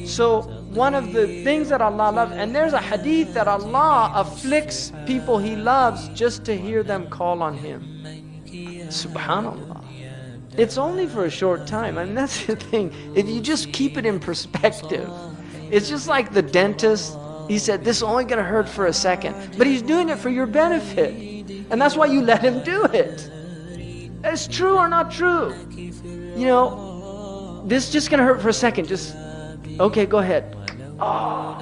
So one of the things that Allah loves, and there's a hadith that Allah afflicts people He loves just to hear them call on Him. Subhanallah. It's only for a short time. I mean, that's the thing. If you just keep it in perspective, it's just like the dentist. He said, this is only going to hurt for a second. But he's doing it for your benefit. And that's why you let him do it. It's true or not true. You know, this is just going to hurt for a second. Just, okay, go ahead. Oh,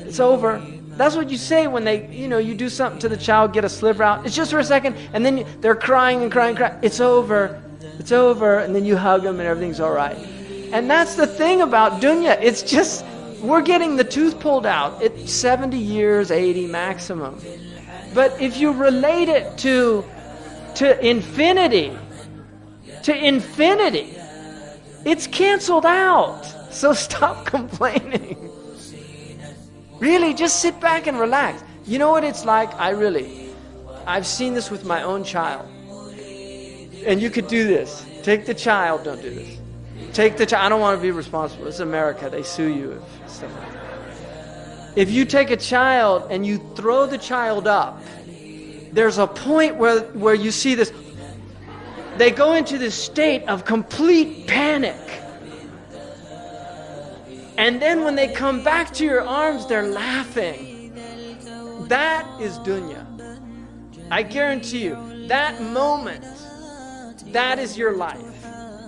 it's over. That's what you say when they, you do something to the child, get a sliver out. It's just for a second. And then they're crying and crying and crying. It's over. It's over. And then you hug them and everything's all right. And that's the thing about dunya. It's just, we're getting the tooth pulled out. It's 70 years, 80 maximum. But if you relate it to infinity, it's canceled out. So stop complaining. Really, just sit back and relax. You know what it's like? I've seen this with my own child. And you could do this. Take the child, don't do this. Take the child. I don't want to be responsible. It's America. They sue you if stuff like that. If you take a child and you throw the child up, there's a point where you see this. They go into this state of complete panic. And then when they come back to your arms, they're laughing. That is dunya. I guarantee you, that moment, that is your life.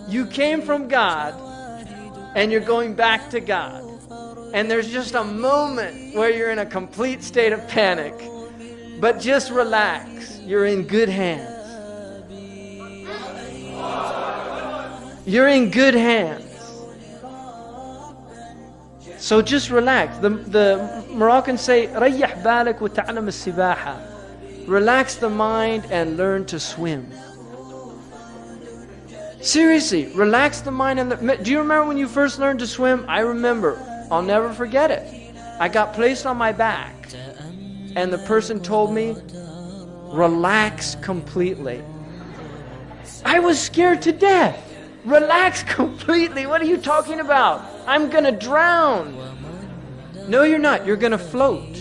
You came from God, and you're going back to God. And there's just a moment where you're in a complete state of panic. But just relax. You're in good hands. You're in good hands. So just relax. The Moroccans say, ريح بالك وتعلم السباحة. Relax the mind and learn to swim. Seriously, relax the mind. Do you remember when you first learned to swim? I remember. I'll never forget it. I got placed on my back, and the person told me, relax completely. I was scared to death. Relax completely. What are you talking about? I'm going to drown. No, you're not. You're going to float.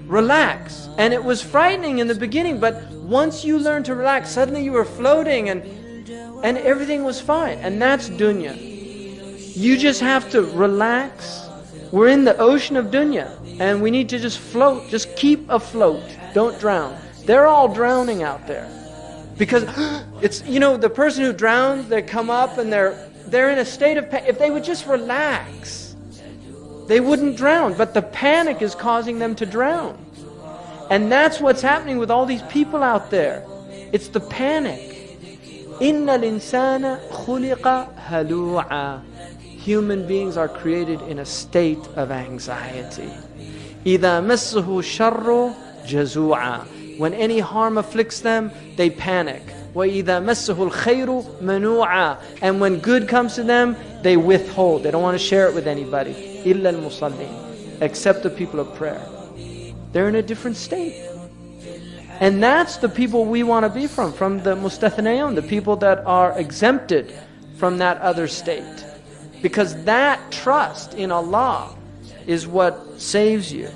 Relax. And it was frightening in the beginning, but once you learned to relax, suddenly you were floating and everything was fine. And that's dunya. You just have to relax. We're in the ocean of dunya, and we need to just float. Just keep afloat. Don't drown. They're all drowning out there. Because it's, the person who drowns, they come up and they're in a state of panic. If they would just relax, they wouldn't drown. But the panic is causing them to drown. And that's what's happening with all these people out there. It's the panic. إِنَّ الْإِنسَانَ خُلِقَ هَلُوعًا. Human beings are created in a state of anxiety. إِذَا مَسَّهُ الشَّرُّ جَزُوعًا. When any harm afflicts them, they panic. وَإِذَا مَسَّهُ الْخَيْرُ مَنُوعًا. And when good comes to them, they withhold. They don't want to share it with anybody. إِلَّا الْمُصَلِّينَ. Except the people of prayer. They're in a different state. And that's the people we want to be from the mustathnayun, the people that are exempted from that other state. Because that trust in Allah is what saves you.